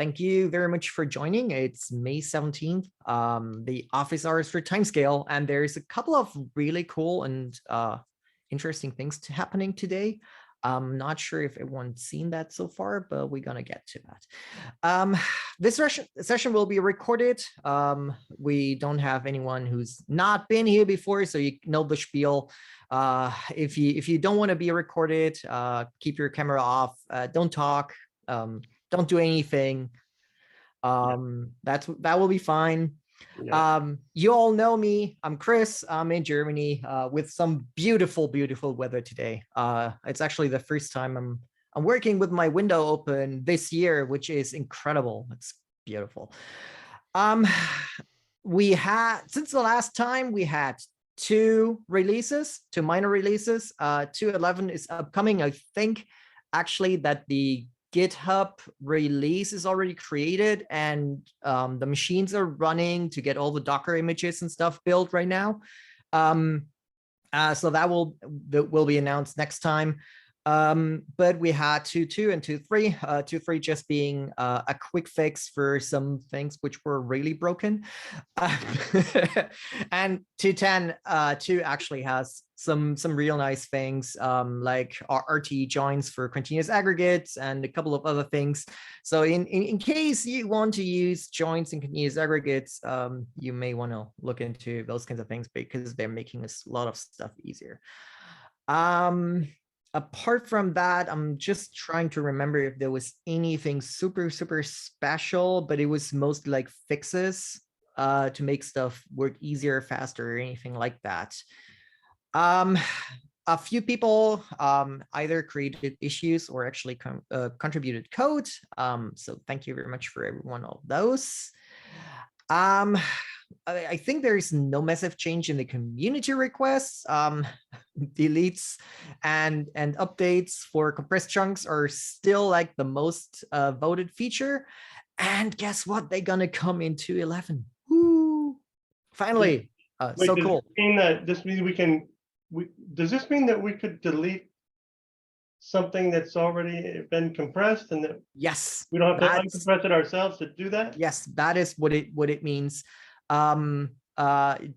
Thank you very much for joining. It's May 17th, the office hours for Timescale, and there's a couple of really cool and interesting things happening today. I'm not sure if everyone's seen that so far, but we're gonna get to that. This session will be recorded. We don't have anyone who's not been here before, so you know the spiel. If you don't want to be recorded, keep your camera off. Don't talk. Don't do anything. That will be fine. You all know me. I'm Chris. I'm in Germany with some beautiful weather today. It's actually the first time I'm working with my window open this year, which is incredible. It's beautiful. We had, since the last time, we had two minor releases. 2.11 is upcoming. I think actually that the GitHub release is already created, and the machines are running to get all the Docker images and stuff built right now. So that will be announced next time. But we had 2.2 and 2.3. 2.3 just being a quick fix for some things which were really broken. And 2.10 2 actually has some real nice things, like RT joins for continuous aggregates and a couple of other things. So in case you want to use joins and continuous aggregates, you may want to look into those kinds of things because they're making a lot of stuff easier. Apart from that, I'm just trying to remember if there was anything super special, but it was mostly like fixes to make stuff work easier, faster, or anything like that. A few people either created issues or actually contributed code. So thank you very much for everyone of those. I think there is no massive change in the community requests. Deletes and updates for compressed chunks are still like the most voted feature. And guess what? They're gonna come in 2.11. Woo! Finally. Wait, so cool. This means we can. Does this mean that we could delete something that's already been compressed, and that yes, we don't have to uncompress it ourselves to do that? Yes, that is what it means.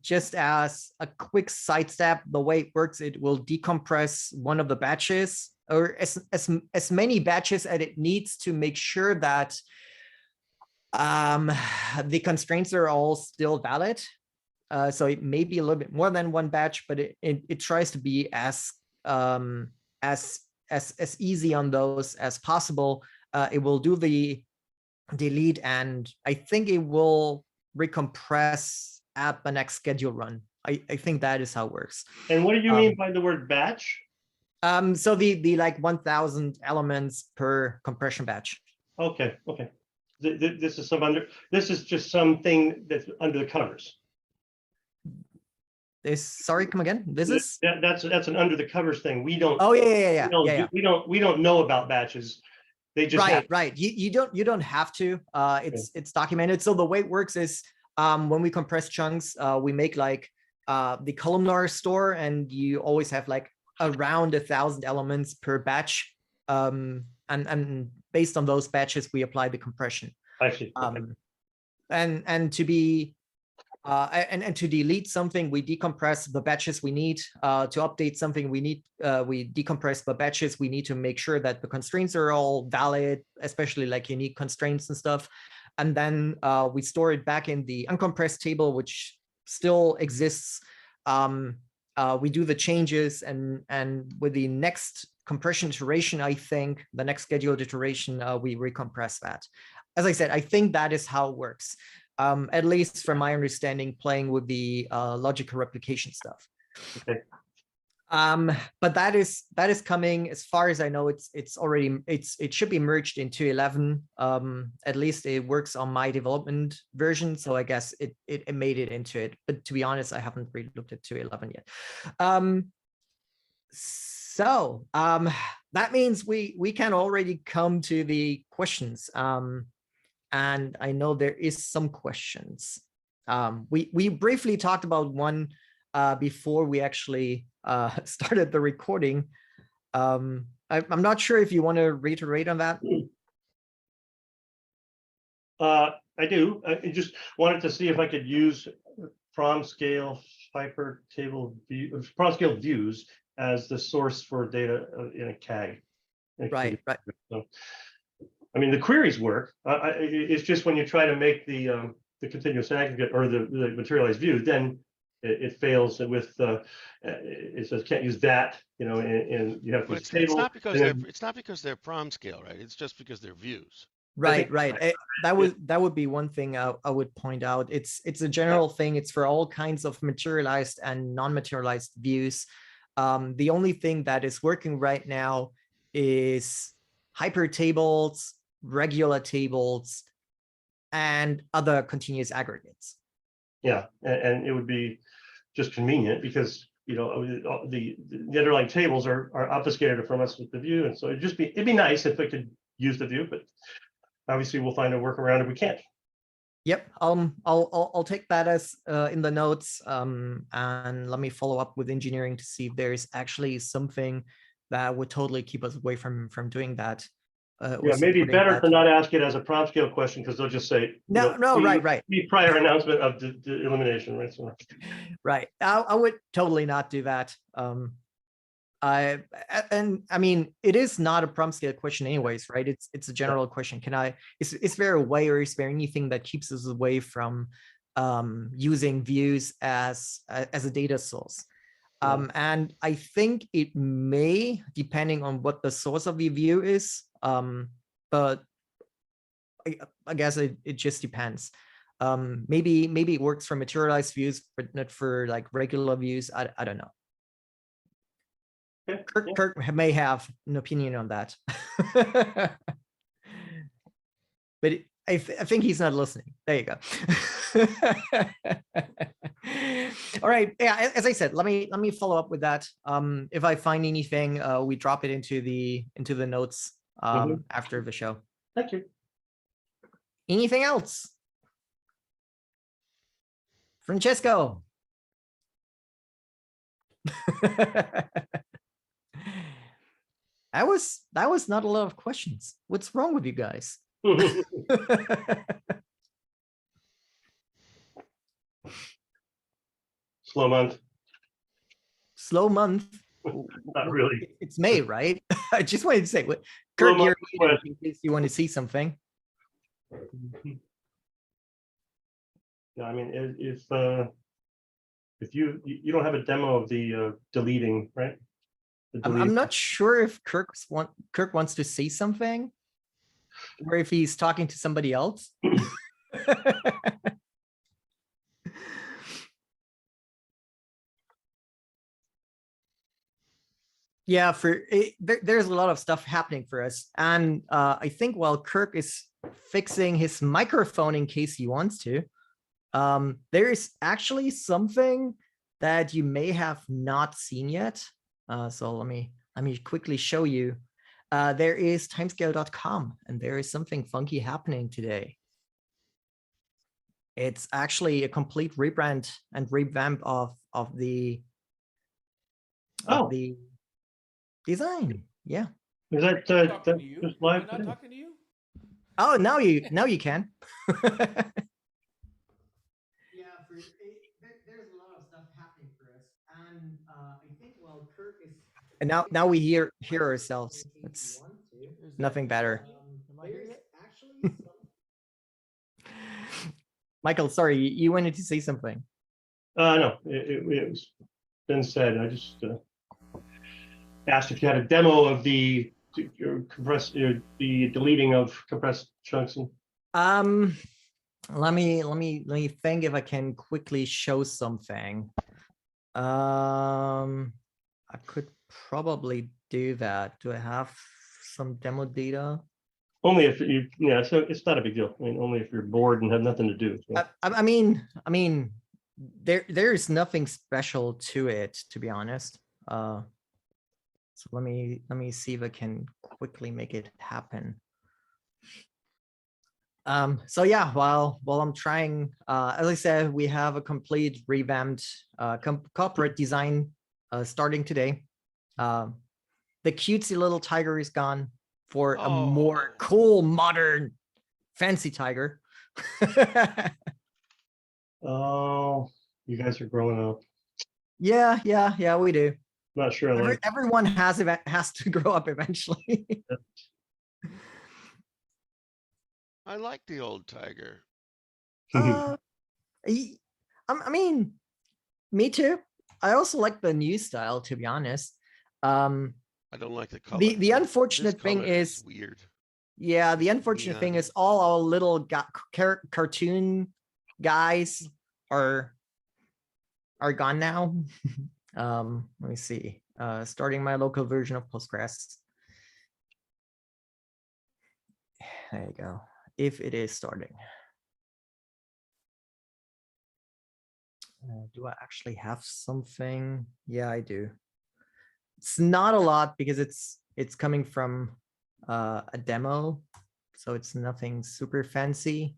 Just as a quick sidestep, the way it works, it will decompress one of the batches, or as many batches as it needs to make sure that the constraints are all still valid. So it may be a little bit more than one batch, but it tries to be as easy on those as possible. It will do the delete, and I think it will recompress at the next schedule run. I think that is how it works. And what do you mean by the word batch? So the like 1,000 elements per compression batch. Okay. This is just something that's under the covers. Sorry, come again. That's an under the covers thing. We don't. Oh yeah. We don't know about batches. They just right. You don't have to. It's documented. So the way it works is when we compress chunks, we make like the columnar store, and you always have like around 1,000 elements per batch. And based on those batches, we apply the compression. I see. And to be and to delete something, we decompress the batches we need. To update something, we decompress the batches we need to make sure that the constraints are all valid, especially like unique constraints and stuff. And then we store it back in the uncompressed table, which still exists. We do the changes, and with the next compression iteration, I think the next scheduled iteration, we recompress that. As I said, I think that is how it works. At least from my understanding, playing with the logical replication stuff. Okay. But that is coming. As far as I know, it should be merged in 2.11. At least it works on my development version, so I guess it made it into it. But to be honest, I haven't really looked at 2.11 yet. So that means we can already come to the questions. And I know there is some questions. We briefly talked about one before we actually started the recording. I'm not sure if you want to reiterate on that. I do. I just wanted to see if I could use PromScale hypertable view, PromScale views as the source for data in a CAG. Right. So, I mean, the queries work. It's just when you try to make the continuous aggregate or the materialized view, then it fails with it says can't use that, and you have to use table. It's not because they're PromScale, right? It's just because they're views. Right. That would be one thing I would point out. It's a general thing. It's for all kinds of materialized and non-materialized views. The only thing that is working right now is hypertables, regular tables, and other continuous aggregates. Yeah, and it would be just convenient because the underlying tables are obfuscated from us with the view, and so it'd be nice if we could use the view, but obviously we'll find a workaround if we can't. Yep. I'll take that as in the notes, and let me follow up with engineering to see if there's actually something that would totally keep us away from doing that. Yeah, maybe better to not ask it as a PromScale question because they'll just say no, right. Prior announcement of the elimination, right? So. Right. I would totally not do that. I mean, it is not a PromScale question anyways, right? It's a general question. Is there a way, or is there anything that keeps us away from using views as a data source? And I think it may, depending on what the source of the view is, but I guess it just depends. Maybe it works for materialized views, but not for like regular views. I don't know. Kirk may have an opinion on that. But I think he's not listening. There you go. All right. Yeah, as I said, let me follow up with that. If I find anything, we drop it into the notes after the show. Thank you. Anything else? Francesco. That was not a lot of questions. What's wrong with you guys? Slow month. Slow month. Not really. It's May, right? I just wanted to say, Kirk, you're in case you want to see something. Yeah, I mean, if you don't have a demo of the deleting, right? I'm not sure if Kirk wants to say something, or if he's talking to somebody else. Yeah, there's a lot of stuff happening for us, and I think while Kirk is fixing his microphone in case he wants to, there is actually something that you may have not seen yet. So let me quickly show you. There is timescale.com, and there is something funky happening today. It's actually a complete rebrand and revamp of the design. Yeah. Is that just live? Am I not talking to you? Oh, now you can. Yeah, there's a lot of stuff happening for us, and I think while Kirk is, and now we hear ourselves. It's nothing better. Actually, Michael, sorry, you wanted to say something. No, it was been said. I just asked if you had a demo of the deleting of compressed chunks. Let me think if I can quickly show something. I could probably do that. Do I have some demo data? Only if you, so it's not a big deal. I mean, only if you're bored and have nothing to do. So. I mean, there's nothing special to it, to be honest. So let me see if I can quickly make it happen. So yeah, while I'm trying, as I said, we have a complete revamped corporate design starting today. The cutesy little tiger is gone for a more cool, modern, fancy tiger. Oh, you guys are growing up. Yeah, we do. Not sure I like. Everyone has to grow up eventually. I like the old tiger. I mean, me too. I also like the new style, to be honest. I don't like the color. The unfortunate thing is weird. Yeah, the unfortunate thing is all our little cartoon guys are gone now. Let me see. Starting my local version of Postgres. There you go. If it is starting. Do I actually have something? Yeah, I do. It's not a lot because it's coming from a demo, so it's nothing super fancy.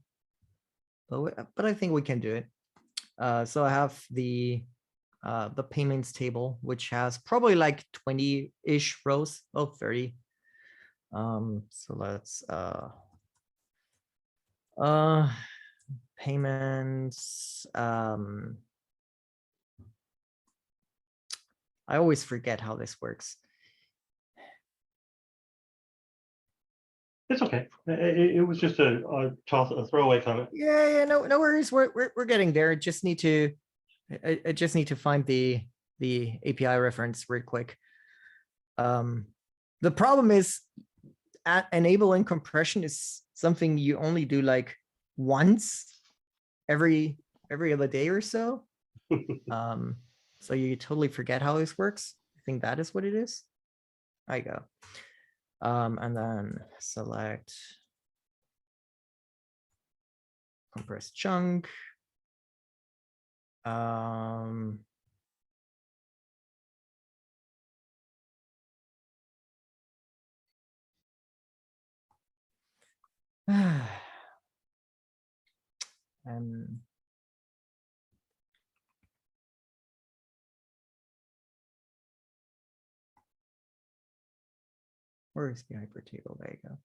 But I think we can do it. So I have the payments table, which has probably like 20-ish rows. Oh, 30. So let's payments. I always forget how this works. It's okay. It was just a throwaway comment. Yeah, no worries. We're getting there. I just need to find the API reference real quick. The problem is enabling compression is something you only do like once every other day or so. So you totally forget how this works. I think that is what it is. There you go. And then select compressed chunk. And where is the hyper table? There you go.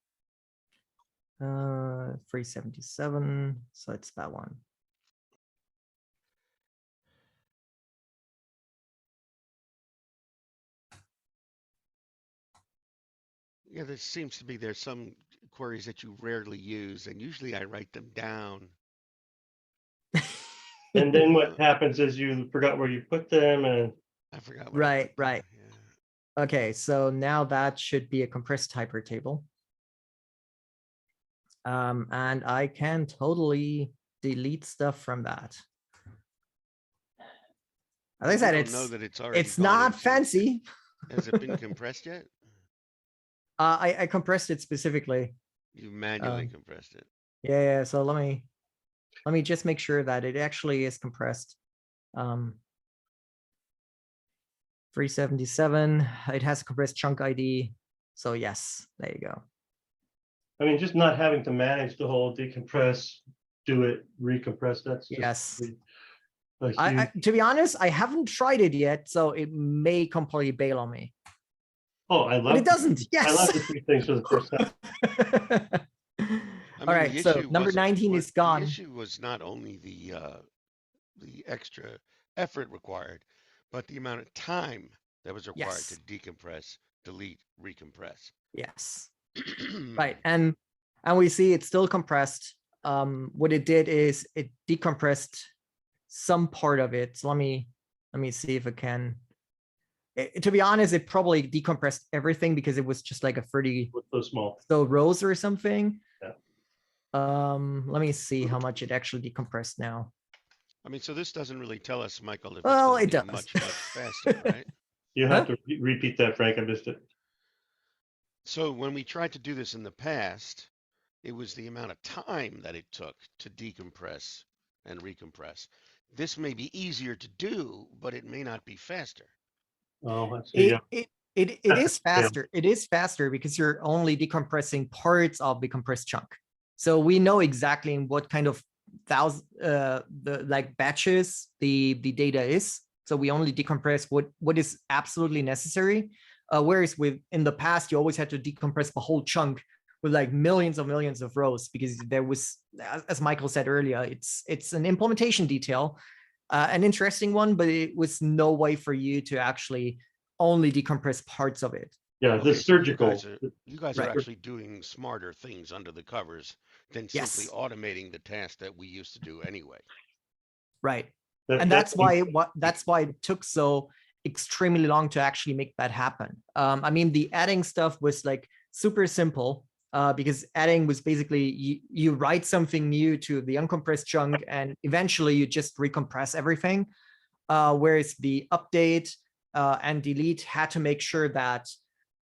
377. So it's that one. Yeah, there seems to be there's some queries that you rarely use, and usually I write them down. And then what happens is you forgot where you put them, and I forgot. Right. Yeah. Okay, so now that should be a compressed hyper table. And I can totally delete stuff from that. As I said, it's not fancy. Has it been compressed yet? I compressed it specifically. You manually compressed it. Yeah. So let me just make sure that it actually is compressed. 377. It has a compressed chunk ID. So yes, there you go. I mean, just not having to manage the whole decompress, do it, recompress. That's just yes. To be honest, I haven't tried it yet, so it may completely bail on me. Oh, I love it. Doesn't. Yes. I love the three things for the first time. All right. So number 19 is gone. The issue was not only the extra effort required, but the amount of time that was required to decompress, delete, recompress. Yes. Right. And we see it's still compressed. What it did is it decompressed some part of it. So let me see if I can. To be honest, it probably decompressed everything because it was just like a 30 so small rows or something. Yeah. Let me see how much it actually decompressed now. I mean, so this doesn't really tell us, Michael, if it does. Much faster, right? You have to repeat that, Frank. I missed it. So when we tried to do this in the past, it was the amount of time that it took to decompress and recompress. This may be easier to do, but it may not be faster. Oh, that's it is faster. It is faster because you're only decompressing parts of the compressed chunk. So we know exactly in what kind of batches the data is. So we only decompress what is absolutely necessary. Whereas in the past, you always had to decompress the whole chunk, with like millions of rows, because there was, as Michael said earlier, it's an implementation detail, an interesting one, but it was no way for you to actually only decompress parts of it. Yeah, Okay, the so surgical. you guys are Right. actually doing smarter things under the covers than simply Yes. automating the task that we used to do anyway. Right. That, And that's that's why it took so extremely long to actually make that happen. I mean, the adding stuff was like super simple, because adding was basically you write something new to the uncompressed chunk and eventually you just recompress everything. Whereas the update and delete had to make sure that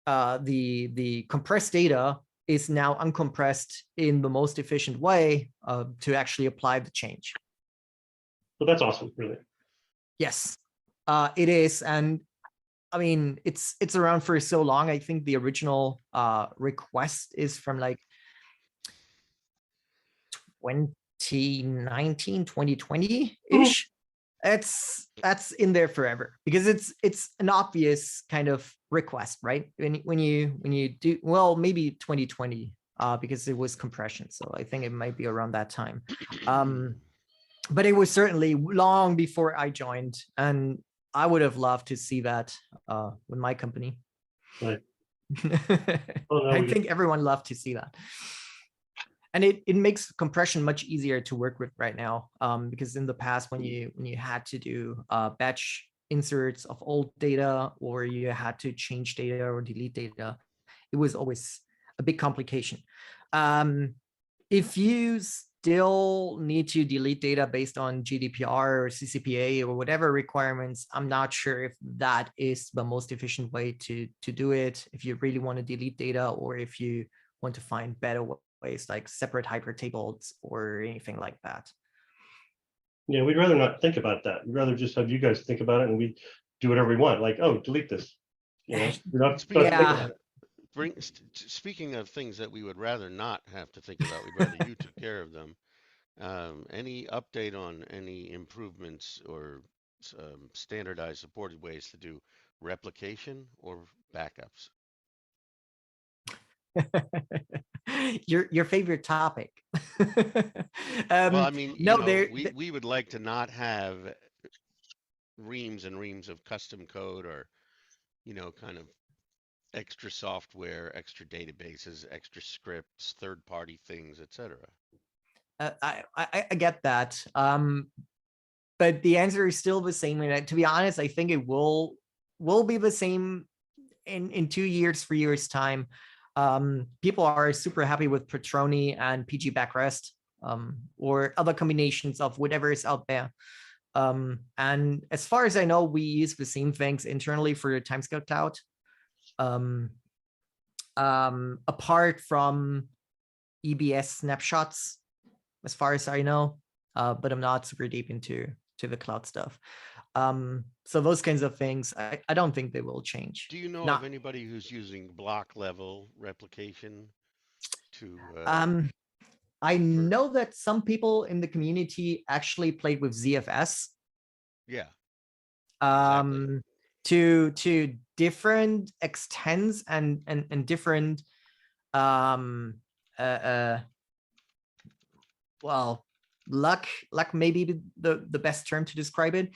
the compressed data is now uncompressed in the most efficient way to actually apply the change. So that's awesome, really. Yes, it is. And I mean, it's around for so long. I think the original request is from like 2019, 2020-ish. That's in there forever, because it's an obvious kind of request, right? When you do, well, maybe 2020, because it was compression. So I think it might be around that time. But it was certainly long before I joined, and I would have loved to see that with my company. Right. Oh, no, I think everyone loved to see that. And it makes compression much easier to work with right now, because in the past, when you had to do batch inserts of old data, or you had to change data or delete data, it was always a big complication. If you still need to delete data based on GDPR or CCPA or whatever requirements, I'm not sure if that is the most efficient way to do it. If you really want to delete data, or if you want to find better ways like separate hypertables or anything like that. Yeah, we'd rather not think about that. We'd rather just have you guys think about it, and we do whatever we want. Like, oh, delete this. You know, we don't have to think about it. Speaking of things that we would rather not have to think about, we'd rather you took care of them. Any update on any improvements or standardized supported ways to do replication or backups? Your favorite topic. Well, I mean, no, we would like to not have reams and reams of custom code, or, kind of extra software, extra databases, extra scripts, third-party things, etc. I get that. But the answer is still the same. And to be honest, I think it will be the same in 2 years, 3 years time. People are super happy with Patroni and PG backrest, or other combinations of whatever is out there. And as far as I know, we use the same things internally for the Timescale Cloud. Apart from EBS snapshots, as far as I know, but I'm not super deep into the cloud stuff. So those kinds of things, I don't think they will change. Do you know of anybody who's using block level replication to? I know that some people in the community actually played with ZFS. Yeah. Exactly. To different extents and different well, luck may be the best term to describe it.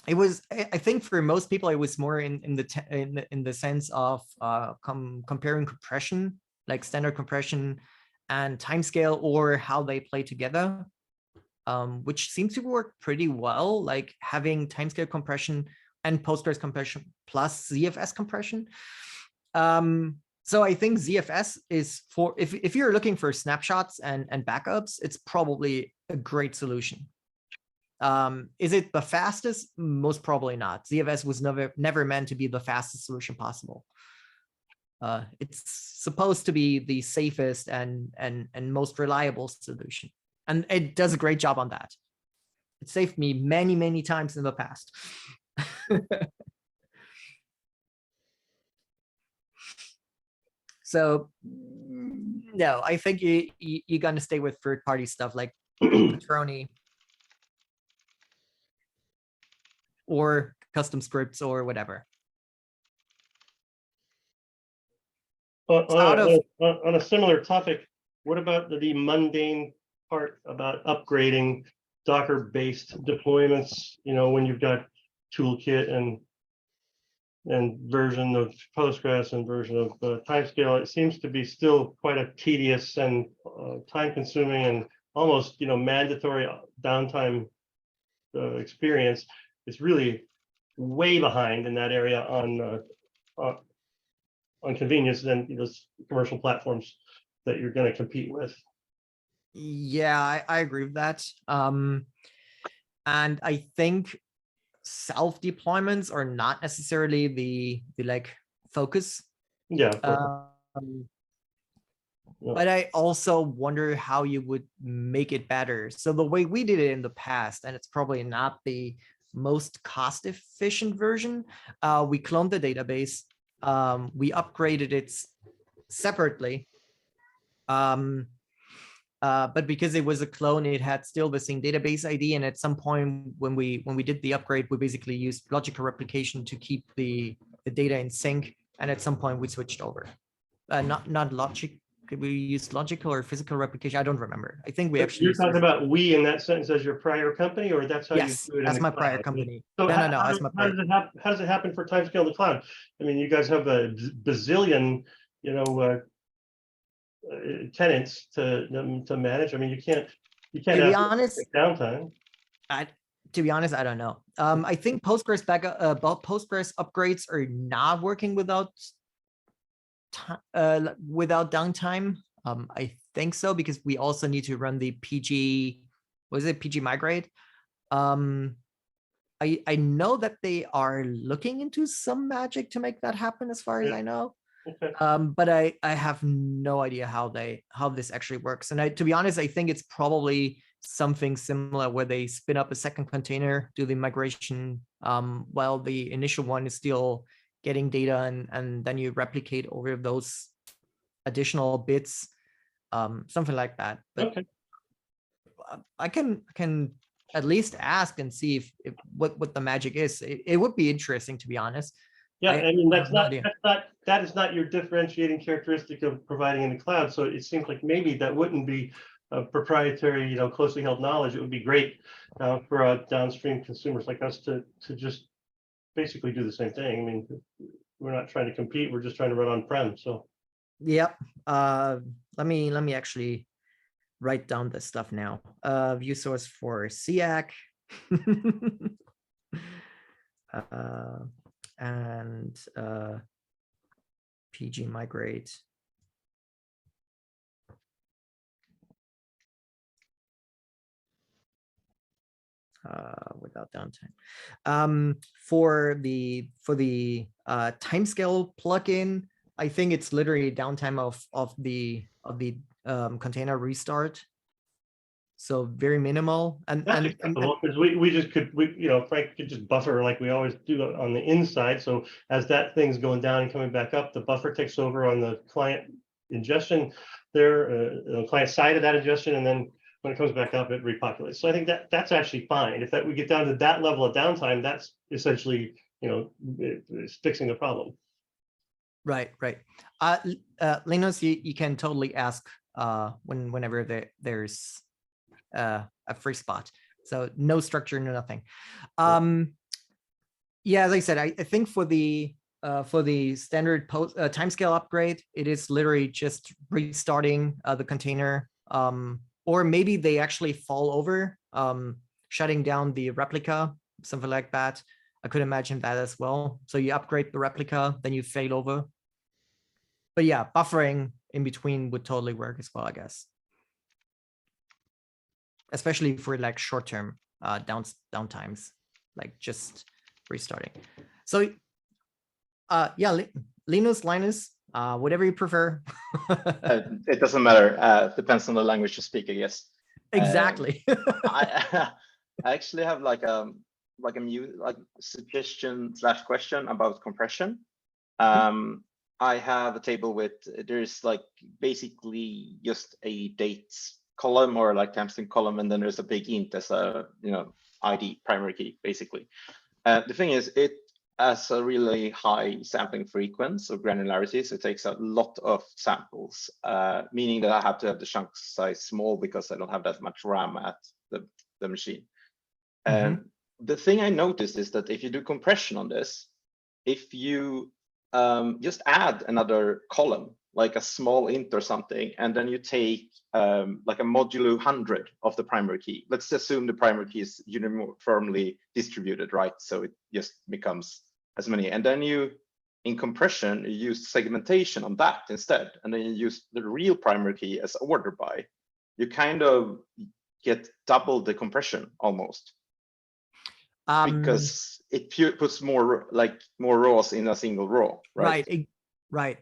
It was, I think for most people, it was more in the sense of comparing compression, like standard compression and timescale, or how they play together, which seems to work pretty well, like having timescale compression and Postgres compression plus ZFS compression. So I think ZFS is for, if you're looking for snapshots and backups, it's probably a great solution. Is it the fastest? Most probably not. ZFS was never meant to be the fastest solution possible. It's supposed to be the safest and most reliable solution, and it does a great job on that. It saved me many times in the past. So no, I think you're gonna stay with third-party stuff like Patroni or custom scripts or whatever. out of On a similar topic, what about the mundane part about upgrading Docker-based deployments? You know, when you've got toolkit and version of Postgres and version of Timescale, it seems to be still quite a tedious and time-consuming and almost, you know, mandatory downtime experience. It's really way behind in that area on convenience than those commercial platforms that you're going to compete with. Yeah, I agree with that. And I think self deployments are not necessarily the like focus. Yeah. But I also wonder how you would make it better. So the way we did it in the past, and it's probably not the most cost efficient version, we cloned the database, we upgraded it separately. But because it was a clone, it had still the same database ID. And at some point when we did the upgrade, we basically used logical replication to keep the data in sync. And at some point we switched over. Not logic. We used logical or physical replication. I don't remember. I think we actually. You're talking about we in that sentence as your prior company, or that's how yes, you do it? That's in my the prior cloud? company. So No, how does it happen for Timescale in the cloud? I mean, you guys have a bazillion, you know, tenants to manage. I mean, you can't to be honest, downtime. To be honest, I don't know. I think Postgres Postgres upgrades are not working without downtime. I think so, because we also need to run the PG, PG migrate. I know that they are looking into some magic to make that happen, as far as I know. Okay. But I have no idea how this actually works. And to be honest, I think it's probably something similar where they spin up a second container, do the migration while the initial one is still getting data, and then you replicate over those additional bits, something like that. But okay. I can at least ask and see if what the magic is. It would be interesting, to be honest. Yeah, I mean, that is not your differentiating characteristic of providing in the cloud. So it seems like maybe that wouldn't be a proprietary, you know, closely held knowledge. It would be great for downstream consumers like us to just basically do the same thing. I mean, we're not trying to compete. We're just trying to run on-prem. So. Yep. Let me actually write down this stuff now. View source for CAGG. And PG migrate. Without downtime. For the Timescale plugin, I think it's literally downtime of the container restart. So very minimal, and because we just could, you know, Frank could just buffer like we always do on the inside. So as that thing's going down and coming back up, the buffer takes over on the client ingestion there, client side of that ingestion, and then when it comes back up, it repopulates. So I think that's actually fine. If we get down to that level of downtime, that's essentially, you know, it's fixing the problem. Right. Linus, you can totally ask whenever there's a free spot. So no structure, no nothing. Yeah, as I said, I think for the standard Timescale upgrade, it is literally just restarting the container, or maybe they actually fall over, shutting down the replica, something like that. I could imagine that as well. So you upgrade the replica, then you fail over. But yeah, buffering in between would totally work as well, I guess. Especially for like short-term downtimes, like just restarting. So yeah, Linus, whatever you prefer. It doesn't matter. Depends on the language you speak, I guess. Exactly. I actually have like a suggestion / question about compression. I have a table with, there's like basically just a dates column or like timestamp column, and then there's a big int as a, you know, ID primary key basically. The thing is, has a really high sampling frequency or granularity, so it takes a lot of samples, meaning that I have to have the chunk size small because I don't have that much RAM at the machine. And the thing I noticed is that if you do compression on this, if you just add another column, like a small int or something, and then you take like a modulo 100 of the primary key. Let's assume the primary key is uniformly distributed, right? So it just becomes as many. And then you, in compression, you use segmentation on that instead. And then you use the real primary key as order by. You kind of get double the compression almost. Because it puts more rows in a single row, right? Right.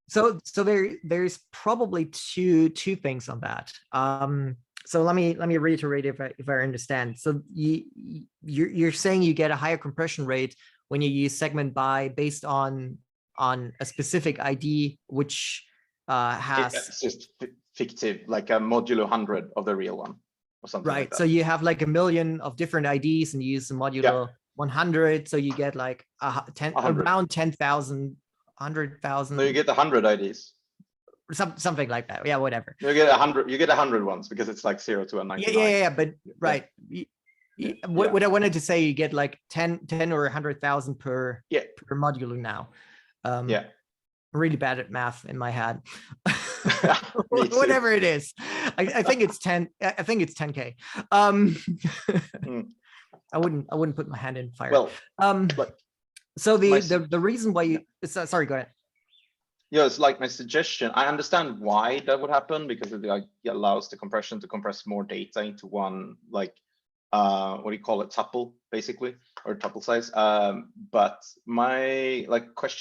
So there's probably two things on that. So let me reiterate if I understand. So you're saying you get a higher compression rate when you use segment by based on a specific ID, which has it's just fictive, like a modulo 100 of the real one. Or something right. Like that. So you have like a million of different IDs and you use the modulo 100. So you get like around 10,000, 100,000. So you get 100 IDs. Something like that. Yeah, whatever. You get 100. You get 100 ones because it's like 0 to a 99. Yeah. But right. What I wanted to say, you get like 10 or 100,000 per modulo now. Really bad at math in my head. Whatever it is, I think it's 10. I think it's 10K. I wouldn't put my hand in fire. Well, so the reason why you sorry, go ahead. Yeah, it's like my suggestion. I understand why that would happen because it allows the compression to compress more data into one, like what do you call it, tuple basically, or tuple size. But my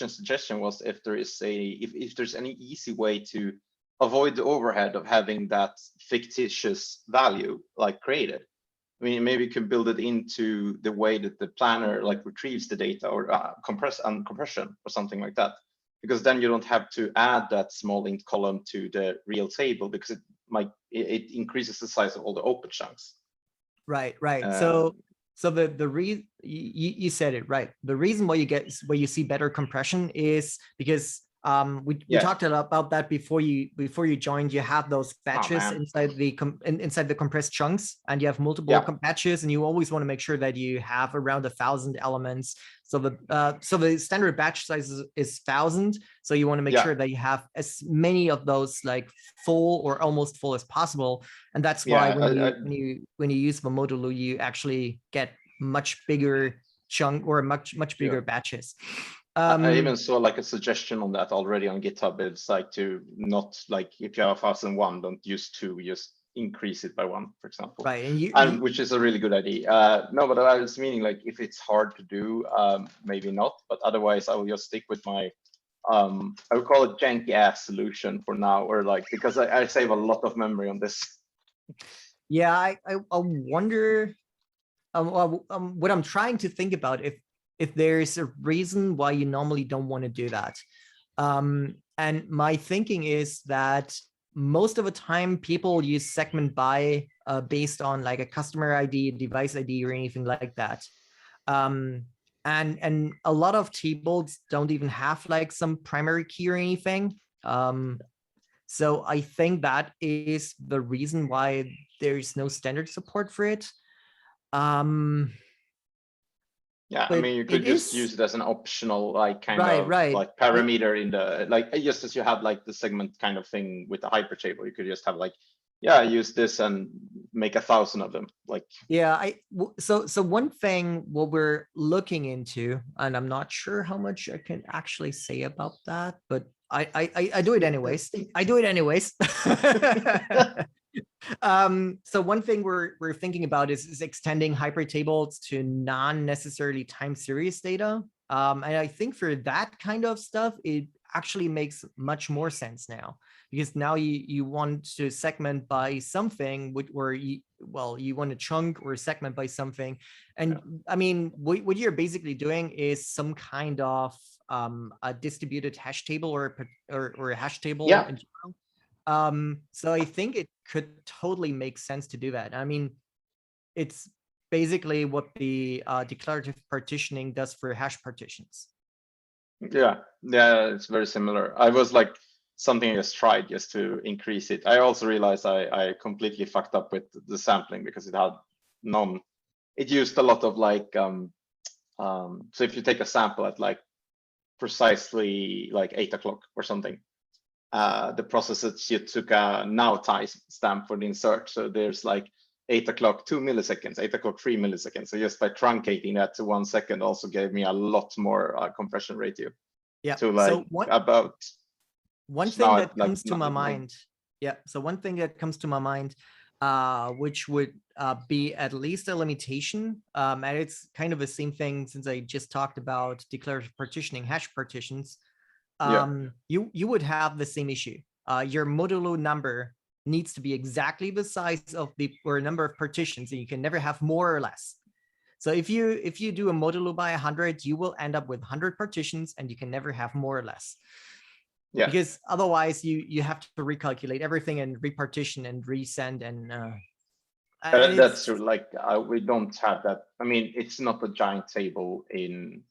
suggestion was if there is if there's any easy way to avoid the overhead of having that fictitious value created. I mean, maybe you can build it into the way that the planner retrieves the data or compression or something like that. Because then you don't have to add that small int column to the real table because it increases the size of all the open chunks. Right. So the reason you said it right. The reason why you see better compression is because we talked about that before you joined. You have those batches inside the compressed chunks, and you have multiple batches, and you always want to make sure that you have around 1,000 elements. So the standard batch size is 1,000. So you want to make sure that you have as many of those full or almost full as possible, and that's why when you use the modulo, you actually get much bigger chunk or much bigger batches. I even saw a suggestion on that already on GitHub. It's to not if you have 1,001, don't use 2, just increase it by 1, for example. Right, which is a really good idea. No, but I was meaning if it's hard to do, maybe not. But otherwise, I will just stick with my I would call it janky ass solution for now, or because I save a lot of memory on this. Yeah, I wonder. What I'm trying to think about if there's a reason why you normally don't want to do that. And my thinking is that most of the time people use segment by based on a customer ID, device ID, or anything like that. And a lot of tables don't even have some primary key or anything. So I think that is the reason why there's no standard support for it. Yeah, I mean, you could just use it as an optional parameter in the just as you have the segment kind of thing with the hypertable. You could just have use this and make 1,000 of them. So one thing what we're looking into, and I'm not sure how much I can actually say about that, but I do it anyways. So one thing we're thinking about is extending hypertables to non-necessarily time series data. And I think for that kind of stuff, it actually makes much more sense now, because now you want to segment by something where you want a chunk or a segment by something. And I mean, what you're basically doing is some kind of a distributed hash table or a hash table in general. So I think it could totally make sense to do that. I mean, it's basically what the declarative partitioning does for hash partitions. Yeah, it's very similar. I was like something I just tried just to increase it. I also realized I completely fucked up with the sampling because it had it used a lot of like so if you take a sample at like precisely like 8 o'clock or something, the process you took a now timestamp for the insert. So there's like 8 o'clock 2 milliseconds, 8 o'clock 3 milliseconds. So just by truncating that to 1 second also gave me a lot more compression ratio. Yeah. To like so one thing that comes to my mind. Yeah. So one thing that comes to my mind, which would be at least a limitation, and it's kind of the same thing since I just talked about declarative partitioning, hash partitions. You would have the same issue. Your modulo number needs to be exactly the size of the number of partitions, and you can never have more or less. So if you do a modulo by 100, you will end up with 100 partitions, and you can never have more or less. Yeah. Because otherwise you have to recalculate everything and repartition and resend and that's true. Like we don't have that. I mean, it's not a giant table in,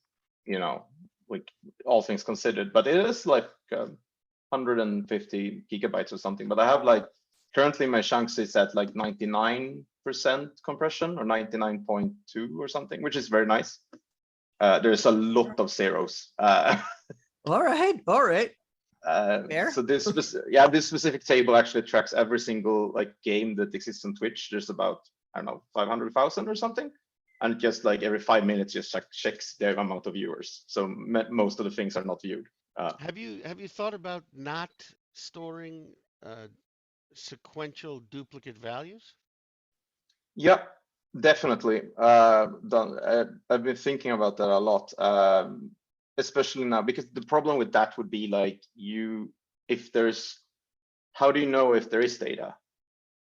you know, like all things considered, but it is like 150 gigabytes or something. But I have like currently my chunks is at like 99% compression or 99.2 or something, which is very nice. There's a lot of zeros. All right. So this specific table actually tracks every single like game that exists on Twitch. There's about, I don't know, 500,000 or something, and just like every 5 minutes just checks the amount of viewers. So most of the things are not viewed. Have you thought about not storing sequential duplicate values? Yeah, definitely. I've been thinking about that a lot. Especially now, because the problem with that would be like how do you know if there is data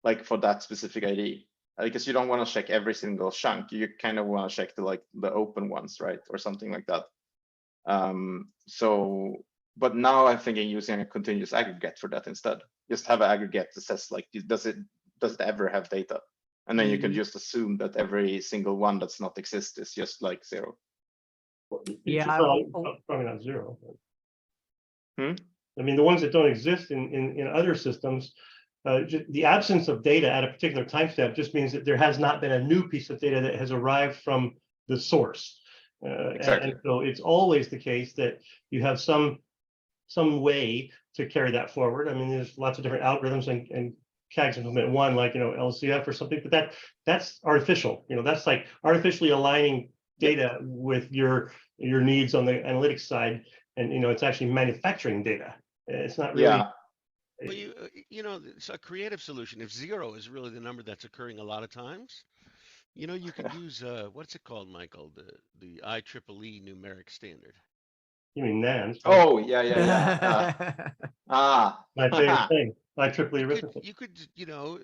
like for that specific ID? Because you don't want to check every single chunk. You kind of want to check the open ones, right? Or something like that. But now I'm thinking using a continuous aggregate for that instead. Just have an aggregate that says like, does it ever have data? And then you can just assume that every single one that's not exist is just like 0. Yeah, probably not 0. I mean, the ones that don't exist in other systems, the absence of data at a particular timestamp just means that there has not been a new piece of data that has arrived from the source. Exactly. And so it's always the case that you have some way to carry that forward. I mean, there's lots of different algorithms and CAGGs implement one, like, you know, LCF or something, but that's artificial. You know, that's like artificially aligning data with your needs on the analytics side, and you know it's actually manufacturing data. It's not really. Yeah. Well, you know, it's a creative solution. If 0 is really the number that's occurring a lot of times, you know, you could use what's it called, Michael? The IEEE numeric standard. You mean NANS? Oh yeah. My favorite thing. IEEE arithmetic. You could, you know,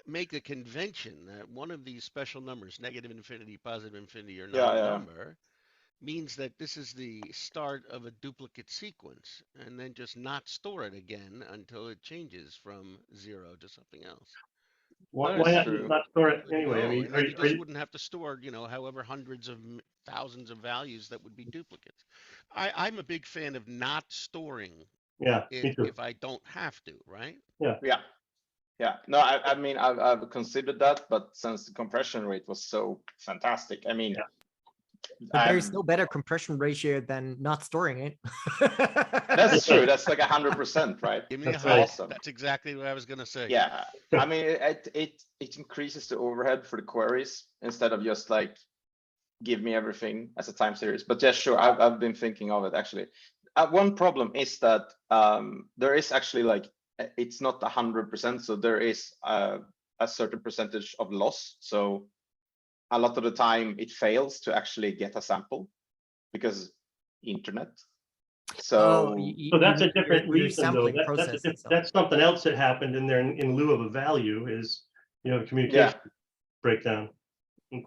make a convention that one of these special numbers, negative infinity, positive infinity, or non-number, means that this is the start of a duplicate sequence, and then just not store it again until it changes from 0 to something else. Why not store it anyway? No, I mean, and then you just wouldn't have to store, you know, however hundreds of thousands of values that would be duplicates. I'm a big fan of not storing. Yeah, me too. If I don't have to, right? Yeah. No, I mean, I've considered that, but since the compression rate was so fantastic, I mean, but there's no better compression ratio than not storing it. That's true. That's like 100%, right? Give me that's awesome. That's exactly what I was gonna say. Yeah, I mean, it increases the overhead for the queries instead of just like give me everything as a time series. But yeah, sure, I've been thinking of it actually. One problem is that there is actually like it's not 100%, so there is a certain percentage of loss. So a lot of the time it fails to actually get a sample because internet. So that's a different reason though. That's something else that happened in there in lieu of a value is, you know, communication breakdown.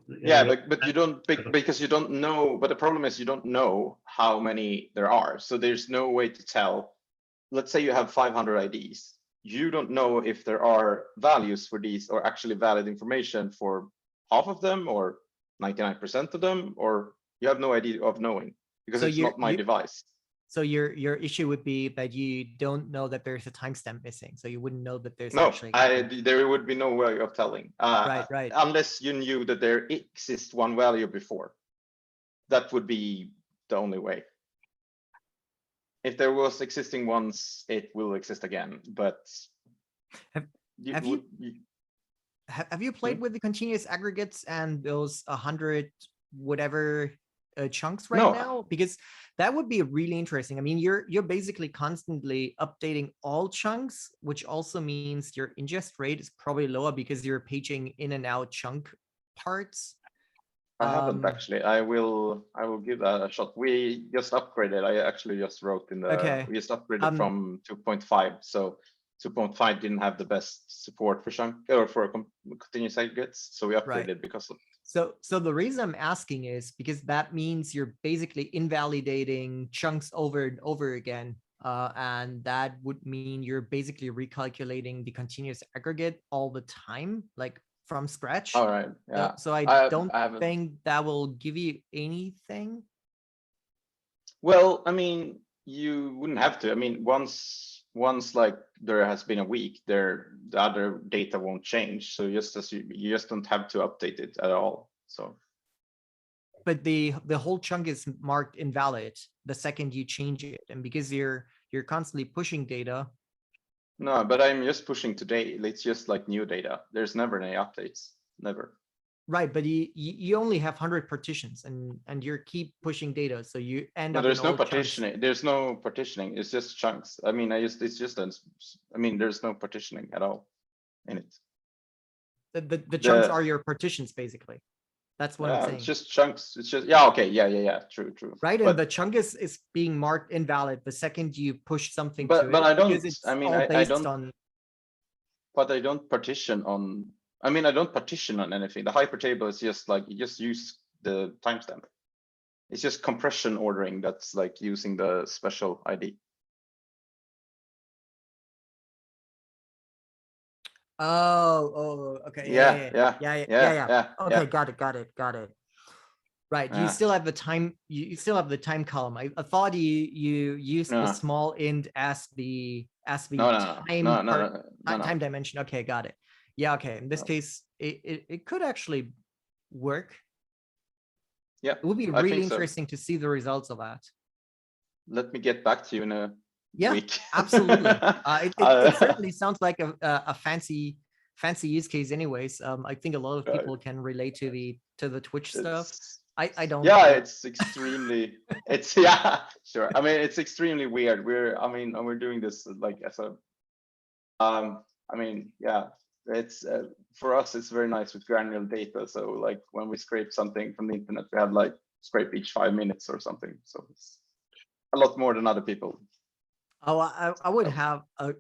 Yeah, but you don't, because you don't know, but the problem is you don't know how many there are. So there's no way to tell. Let's say you have 500 IDs. You don't know if there are values for these or actually valid information for half of them or 99% of them, or you have no idea of knowing because So it's not my device. So your issue would be that you don't know that there's a timestamp missing. So you wouldn't know that there's No, actually there would be no way of telling. right. Unless you knew that there exists one value before. That would be the only way. If there was existing ones, it will exist again. But have you played with the continuous aggregates and those 100 whatever chunks right now? Because that would be really interesting. I mean, you're basically constantly updating all chunks, which also means your ingest rate is probably lower because you're paging in and out chunk parts. I haven't actually. I will give that a shot. We just upgraded. I actually just wrote in the we just upgraded from 2.5. So 2.5 didn't have the best support for chunk or for continuous aggregates. So we upgraded because of So the reason I'm asking is because that means you're basically invalidating chunks over and over again. And that would mean you're basically recalculating the continuous aggregate all the time, like from scratch. All right. Yeah. So I don't think that will give you anything. Well, I mean, you wouldn't have to. I mean, once like there has been a week, the other data won't change. So you just don't have to update it at all. So. But the whole chunk is marked invalid the second you change it, and because you're constantly pushing data. No, but I'm just pushing today. It's just like new data. There's never any updates. Never. Right, but you only have 100 partitions, and you keep pushing data, so you end up. There's no partitioning. Chunks. There's no partitioning. It's just chunks. I mean, there's no partitioning at all in it. The chunks are your partitions, basically. That's what I'm saying. It's just chunks. It's just okay. Yeah. True. Right, and the chunk is being marked invalid the second you push something to it. But I don't. I mean, I don't. But I don't partition on. I mean, I don't partition on anything. The hypertable is just like you just use the timestamp. It's just compression ordering that's like using the special ID. Oh, okay. Yeah. Okay, got it. Right, you still have the time. You still have the time column. I thought you used the small int as the time dimension. Okay, got it. Yeah, okay. In this case, it could actually work. Yeah, it would be really interesting to see the results of that. Let me get back to you in a week. Absolutely. It certainly sounds like a fancy use case. Anyways, I think a lot of people can relate to the Twitch stuff. I don't. Yeah, it's extremely. Sure. I mean, it's extremely weird. We're doing this like as a. I mean, yeah. It's for us it's very nice with granular data, so like when we scrape something from the internet we have like scrape each 5 minutes or something, so it's a lot more than other people. I would have a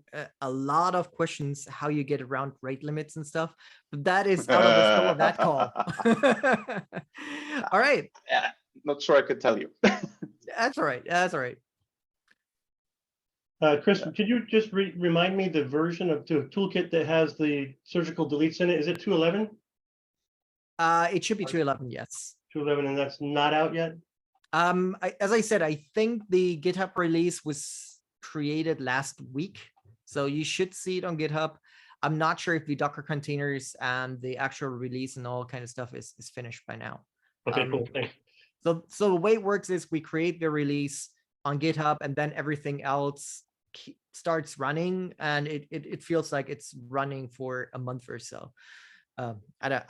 lot of questions how you get around rate limits and stuff, but that is out of the scope of that call. All right. Yeah, not sure I could tell you. That's all right. Chris, could you just remind me the version of the toolkit that has the surgical deletes in it? Is it 2.11? It should be 2.11, yes. 2.11, and that's not out yet? As I said, I think the GitHub release was created last week, so you should see it on GitHub. I'm not sure if the Docker containers and the actual release and all kind of stuff is finished by now. Okay, cool. Thanks. So the way it works is we create the release on GitHub, and then everything else starts running, and it feels like it's running for a month or so. I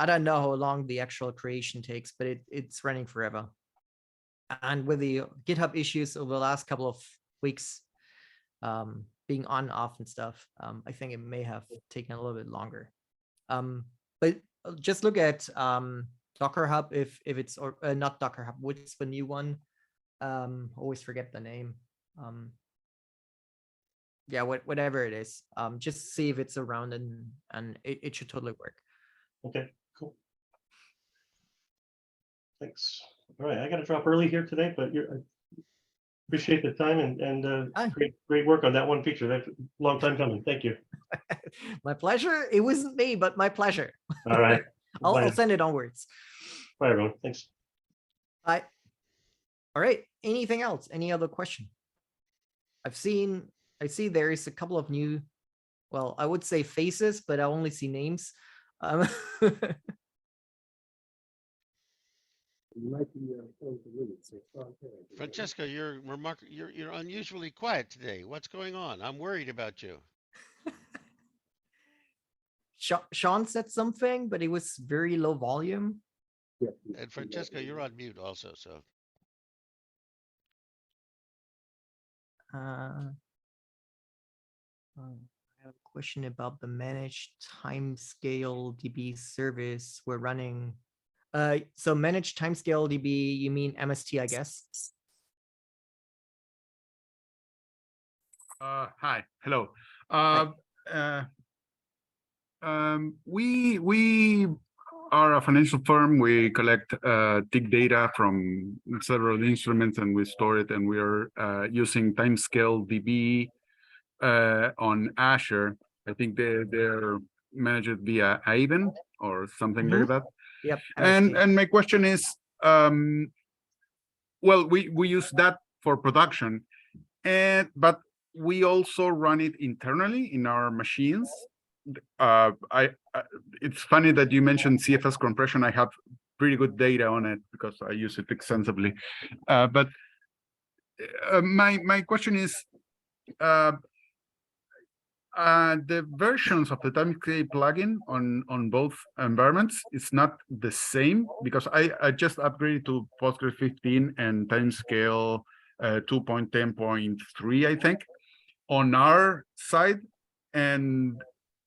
don't know how long the actual creation takes, but it's running forever. And with the GitHub issues over the last couple of weeks, being on off and stuff, I think it may have taken a little bit longer. But just look at Docker Hub if it's not Docker Hub. What's the new one? Always forget the name. Yeah, whatever it is, just see if it's around, and it should totally work. Okay, cool. Thanks. All right, I got to drop early here today, but I appreciate the time and great work on that one feature. That's a long time coming. Thank you. My pleasure. It wasn't me, but my pleasure. All right. I'll send it onwards. Bye, everyone. Thanks. Bye. All right. Anything else? Any other question? I see there is a couple of new, well, I would say faces, but I only see names. Francesca, you're unusually quiet today. What's going on? I'm worried about you. Sean said something, but it was very low volume. And Francesca, you're on mute also, so. I have a question about the managed Timescale DB service we're running. So managed Timescale DB, you mean MST, I guess? Hi, hello. Hi. We are a financial firm. We collect tick data from several instruments and we store it, and we are using Timescale DB on Azure. I think they're managed via Ivan or something like that. Yep. And my question is, well, we use that for production, but we also run it internally in our machines. It's funny that you mentioned CFS compression. I have pretty good data on it because I use it extensively. But my question is, the versions of the Timescale plugin on both environments is not the same, because I just upgraded to Postgres 15 and Timescale 2.10.3, I think, on our side, and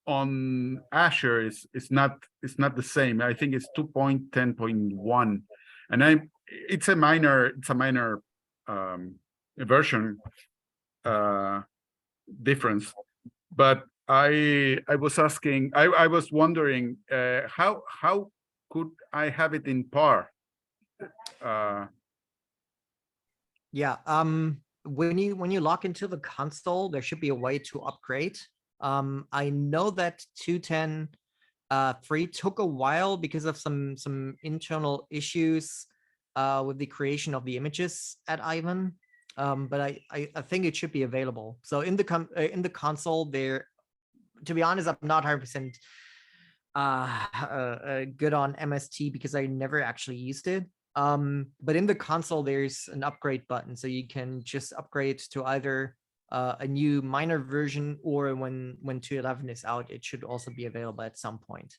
on Azure is not the same. I think it's 2.10.1, and it's a minor version difference. But I was wondering how could I have it in par? Yeah. When you log into the console, there should be a way to upgrade. I know that 2.10.3 took a while because of some internal issues with the creation of the images at Ivan. But I think it should be available. So in the console there, to be honest, I'm not 100% good on MST because I never actually used it. But in the console, there's an upgrade button, so you can just upgrade to either a new minor version, or when 2.11 is out, it should also be available at some point.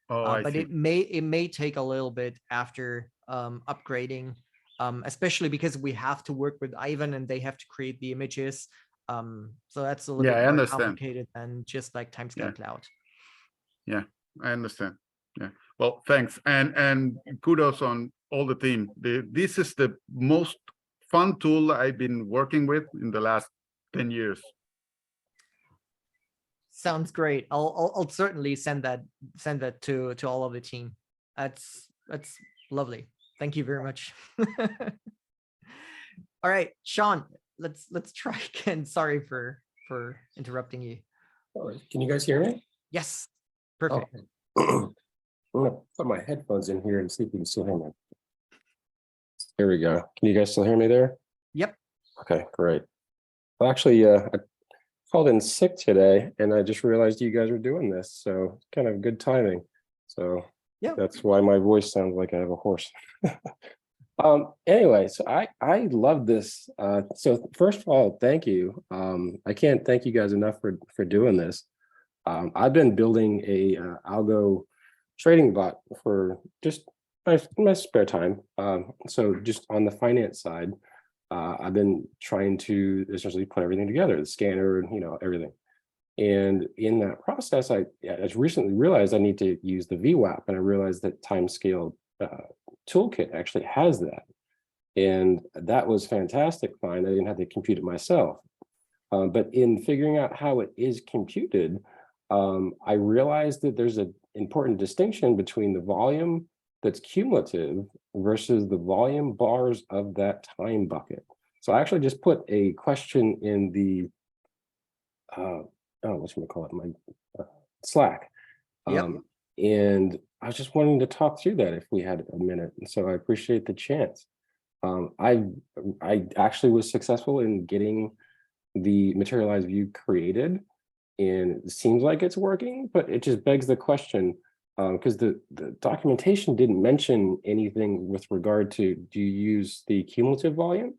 But it may take a little bit after upgrading. Especially because we have to work with Ivan and they have to create the images. So that's a little bit more complicated than just like Timescale Cloud. Yeah, I understand. Yeah. Well, thanks. And kudos on all the team. This is the most fun tool I've been working with in the last 10 years. Sounds great. I'll certainly send that to all of the team. That's lovely. Thank you very much. All right, Sean, let's try again. Sorry for interrupting you. Can you guys hear me? Yes, perfect. Oh. I'm gonna put my headphones in here and see if you can still hear me. Here we go. Can you guys still hear me there? Yep. Okay, great. Well, actually, I called in sick today, and I just realized you guys were doing this, so kind of good timing. So yeah, that's why my voice sounds like I have a horse. Anyway, so I love this. So first of all, thank you. I can't thank you guys enough for doing this. I've been building a algo trading bot for just my spare time. So just on the finance side, I've been trying to essentially put everything together, the scanner, and everything. And in that process, I just recently realized I need to use the VWAP, and I realized that Timescale Toolkit actually has that. And that was fantastic. Fine, I didn't have to compute it myself. But in figuring out how it is computed, I realized that there's an important distinction between the volume that's cumulative versus the volume bars of that time bucket. So I actually just put a question in the what's going to call it, my Slack. Yep. And I was just wanting to talk through that if we had a minute, and so I appreciate the chance. I actually was successful in getting the materialized view created, and it seems like it's working, but it just begs the question, because the documentation didn't mention anything with regard to, do you use the cumulative volume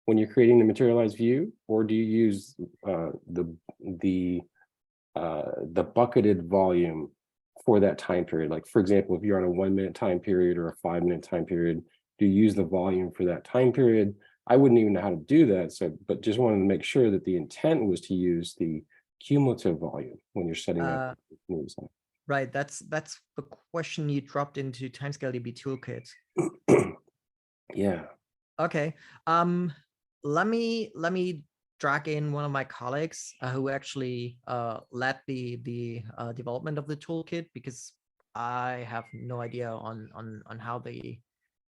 when you're creating the materialized view, or do you use the bucketed volume for that time period? Like, for example, if you're on a 1 minute time period or a 5 minute time period, do you use the volume for that time period? I wouldn't even know how to do that. So, but just wanted to make sure that the intent was to use the cumulative volume when you're setting up. Right. That's the question you dropped into TimescaleDB toolkit. Yeah. Okay. Let me drag in one of my colleagues who actually led the development of the toolkit, because I have no idea on how the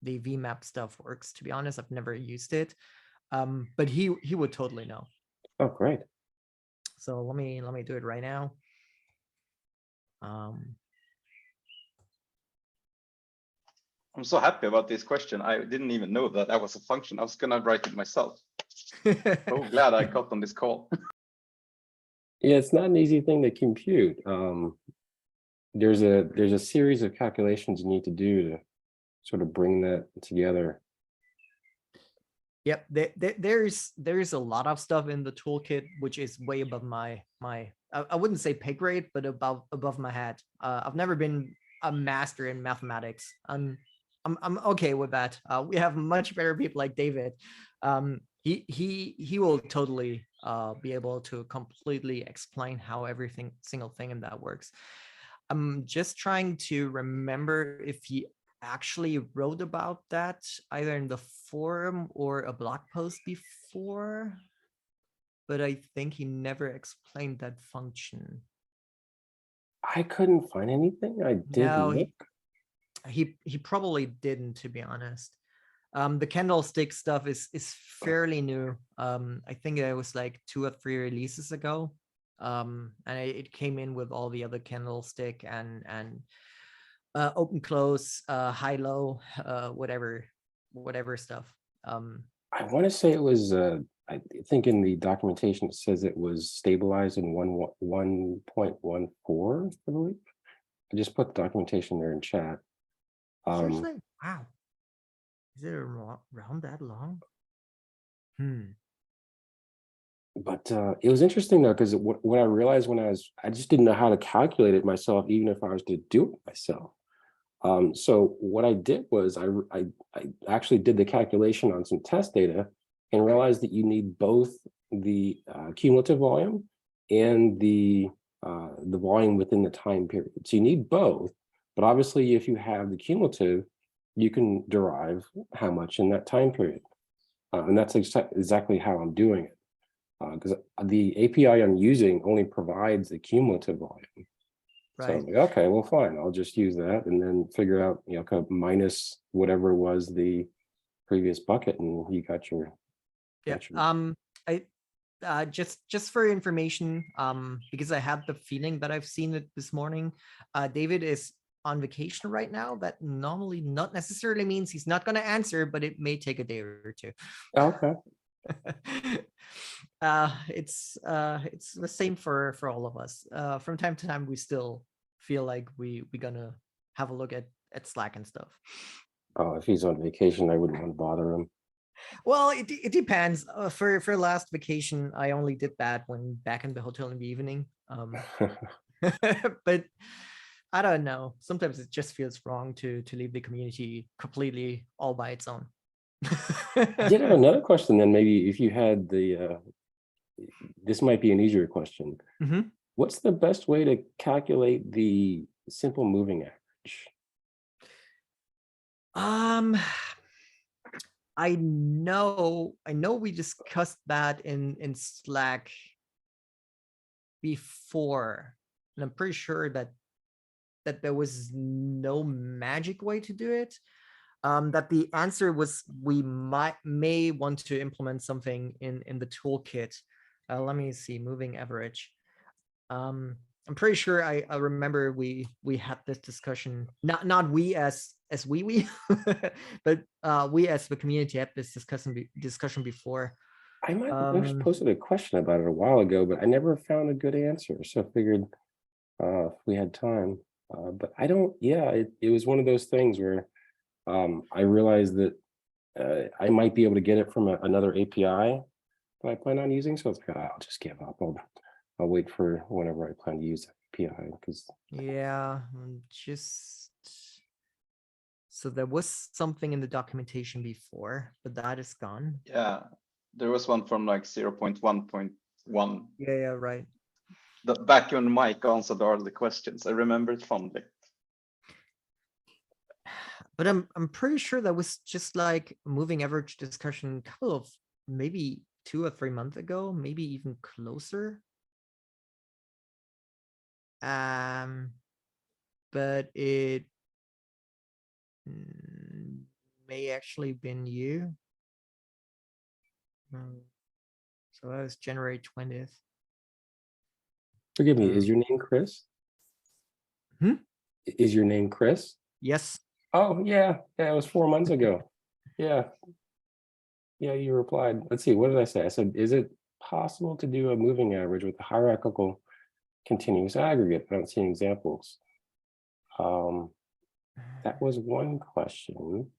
VMAP stuff works. To be honest, I've never used it, but he would totally know. Oh, great. So let me do it right now. I'm so happy about this question. I didn't even know that that was a function. I was gonna write it myself. So glad I got on this call. Yeah, it's not an easy thing to compute. There's a series of calculations you need to do to sort of bring that together. Yep, there's a lot of stuff in the toolkit which is way above my I wouldn't say pay grade, but above my head. I've never been a master in mathematics. I'm okay with that. We have much better people like David. He will totally be able to completely explain how single thing in that works. I'm just trying to remember if he actually wrote about that either in the forum or a blog post before, but I think he never explained that function. I couldn't find anything. I did look. He probably didn't, to be honest. The candlestick stuff is fairly new. I think it was like 2 or 3 releases ago, and it came in with all the other candlestick and open close, high low, whatever stuff. I want to say it was I think in the documentation it says it was stabilized in 1.14, I believe. I just put the documentation there in chat. Seriously? Wow. Is it around that long? But it was interesting though, because what I realized when I just didn't know how to calculate it myself, even if I was to do it myself. So what I did was I actually did the calculation on some test data and realized that you need both the cumulative volume and the volume within the time period. So you need both, but obviously if you have the cumulative, you can derive how much in that time period. And that's exactly how I'm doing it. Because the API I'm using only provides the cumulative volume. Right. So I was like, okay, well, fine. I'll just use that and then figure out, kind of minus whatever was the previous bucket, and you got your. Yeah. Just for information, because I had the feeling that I've seen it this morning. David is on vacation right now. That normally not necessarily means he's not going to answer, but it may take a day or two. Okay. It's the same for all of us. From time to time we still feel like we're gonna have a look at Slack and stuff. Oh, if he's on vacation, I wouldn't want to bother him. Well, it depends. For last vacation, I only did that when back in the hotel in the evening. But I don't know. Sometimes it just feels wrong to leave the community completely all by its own. I did have another question then. Maybe if you had this might be an easier question. Mm-hmm. What's the best way to calculate the simple moving average? I know we discussed that in Slack before, and I'm pretty sure that there was no magic way to do it. That the answer was we may want to implement something in the toolkit. Let me see, moving average. I'm I'm pretty sure I remember we had this discussion, not we as we, but we as the community had this discussion before. I might have posted a question about it a while ago, but I never found a good answer. So I figured if we had time, but I don't. Yeah, it was one of those things where I realized that I might be able to get it from another API that I plan on using. So it's like, I'll just give up. I'll wait for whenever I plan to use that API because. Yeah, just so there was something in the documentation before, but that is gone. Yeah, there was one from like 0.1.1. Yeah, right. Back when Mike answered all the questions, I remember it fondly. But I'm pretty sure that was just like a moving average discussion a couple of maybe 2 or 3 months ago, maybe even closer. But it may actually been you. So that was January 20th. Forgive me, is your name Chris? Is your name Chris? Yes. Oh, yeah. Yeah, it was 4 months ago. Yeah. Yeah, you replied. Let's see, what did I say? I said, is it possible to do a moving average with a hierarchical continuous aggregate? I don't see any examples. That was one question.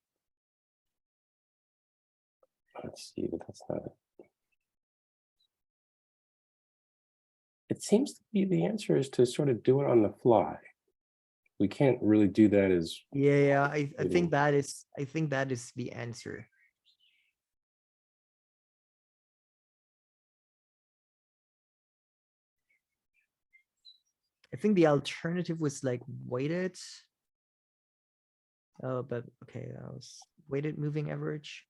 Let's see, but that's not it. It seems to be the answer is to sort of do it on the fly. We can't really do that as. Yeah, I think that is the answer. I think the alternative was like weighted. Oh, but okay, that was weighted moving average.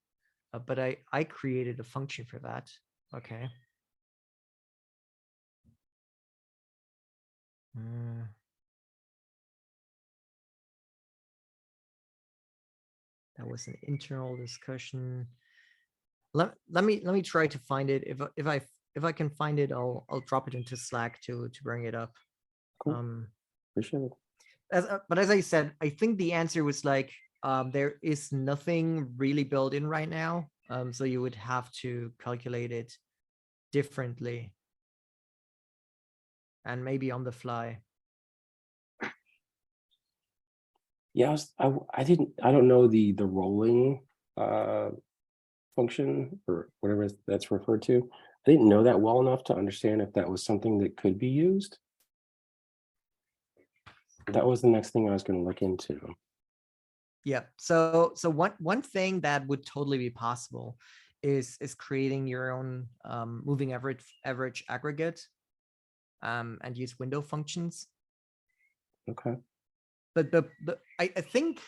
But I created a function for that. Okay. That was an internal discussion. Let me try to find it. If I can find it, I'll drop it into Slack to bring it up. Cool. Appreciate it. But as I said, I think the answer was like there is nothing really built in right now. So you would have to calculate it differently and maybe on the fly. Yeah, I don't know the rolling function or whatever that's referred to. I didn't know that well enough to understand if that was something that could be used. That was the next thing I was going to look into. Yeah. So one thing that would totally be possible is creating your own moving average aggregate and use window functions. Okay. But I think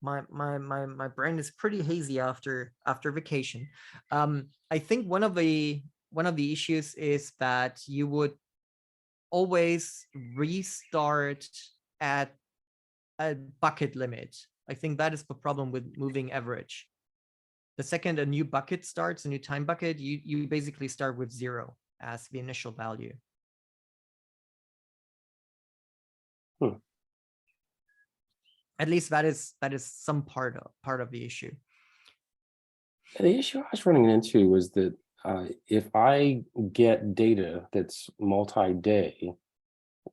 my brain is pretty hazy after vacation. I think one of the issues is that you would always restart at a bucket limit. I think that is the problem with moving average. The second a new bucket starts, a new time bucket, you basically start with 0 as the initial value. At least that is some part of the issue. The issue I was running into was that if I get data that's multi-day,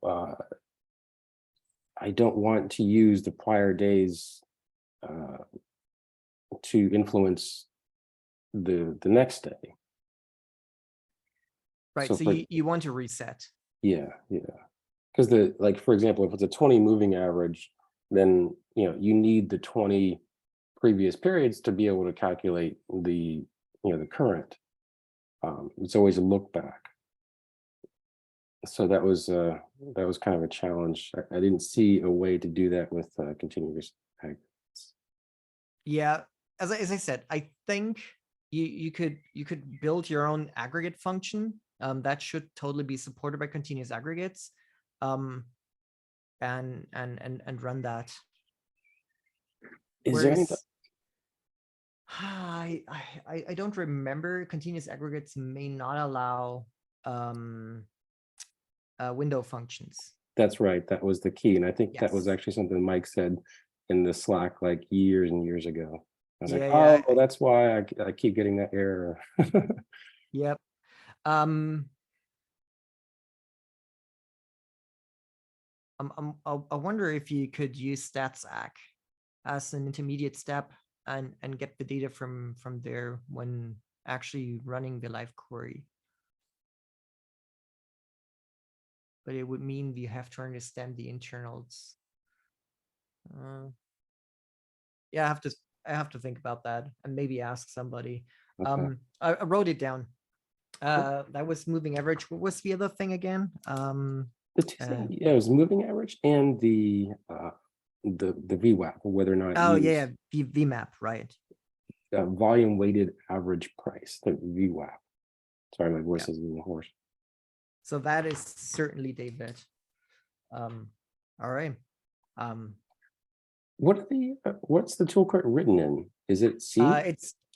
I don't want to use the prior days to influence the next day. Right. So you want to reset. Yeah. Because for example, if it's a 20 moving average, then you need the 20 previous periods to be able to calculate the the current. It's always a look back. So that was kind of a challenge. I didn't see a way to do that with continuous aggregates. Yeah, as I said, I think you could build your own aggregate function that should totally be supported by continuous aggregates, and run that. Is there any? I don't remember. Continuous aggregates may not allow window functions. That's right. That was the key. And I think that was Yes. actually something Mike said in the Slack like years and years ago. I was like, Yeah, oh, that's why I keep getting that error. Yep. I wonder if you could use StatsACG as an intermediate step and get the data from there when actually running the live query. But it would mean you have to understand the internals. Yeah, I have to think about that and maybe ask somebody. Okay. I wrote it down. That was moving average. What was the other thing again? The two things, yeah, it was moving average and the VWAP, or whether or not Oh it yeah, VMAP, right? volume weighted average price, the VWAP. Sorry, my voice is a little hoarse. So that is certainly David. All right. What are the what's the toolkit written in? Is it C?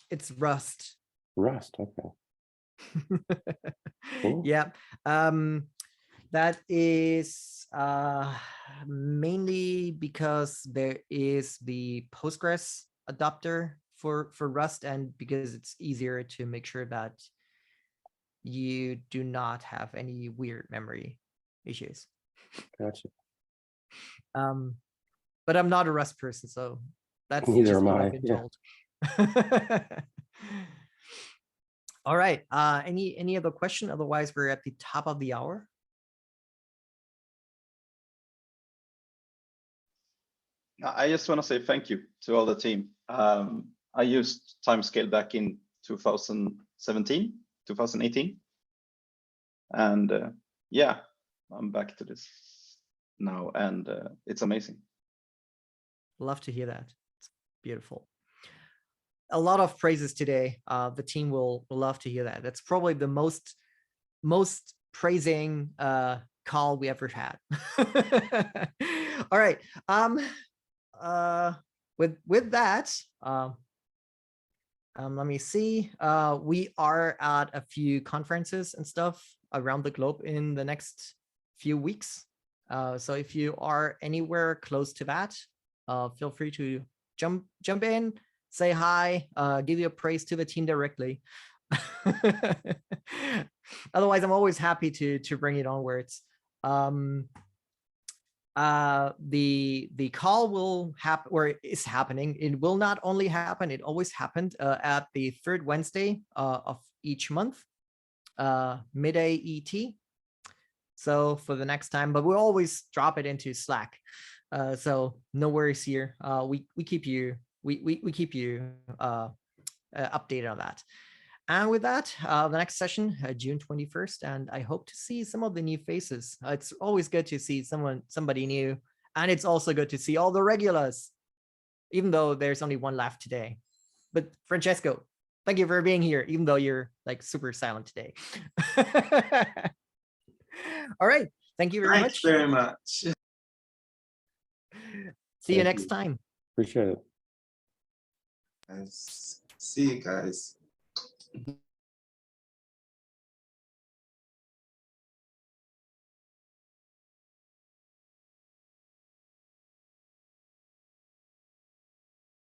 It's Rust. Rust. Okay. Cool. Yeah. That is mainly because there is the Postgres adapter for Rust, and because it's easier to make sure that you do not have any weird memory issues. Gotcha. But I'm not a Rust person, so that's Neither just am what I. I've been Yeah. told. All right. Any other question? Otherwise, we're at the top of the hour. I just want to say thank you to all the team. I used Timescale back in 2017, 2018. And yeah, I'm back to this now, and it's amazing. Love to hear that. It's beautiful. A lot of praises today. The team will love to hear that. That's probably the most praising call we ever had. All right. With that, let me see. We are at a few conferences and stuff around the globe in the next few weeks. So if you are anywhere close to that, feel free to jump in, say hi, give your praise to the team directly. Otherwise, I'm always happy to bring it onwards. The call will happen, or is happening. It will not only happen, it always happened at the third Wednesday of each month, midday ET. So for the next time, but we'll always drop it into Slack. So no worries here. We keep you updated on that. And with that, the next session, June 21st, and I hope to see some of the new faces. It's always good to see somebody new, and it's also good to see all the regulars, even though there's only one left today. But Francesco, thank you for being here, even though you're like super silent today. All right, thank you very much. Thanks very much. See you next time. Appreciate it. Guys. See you guys.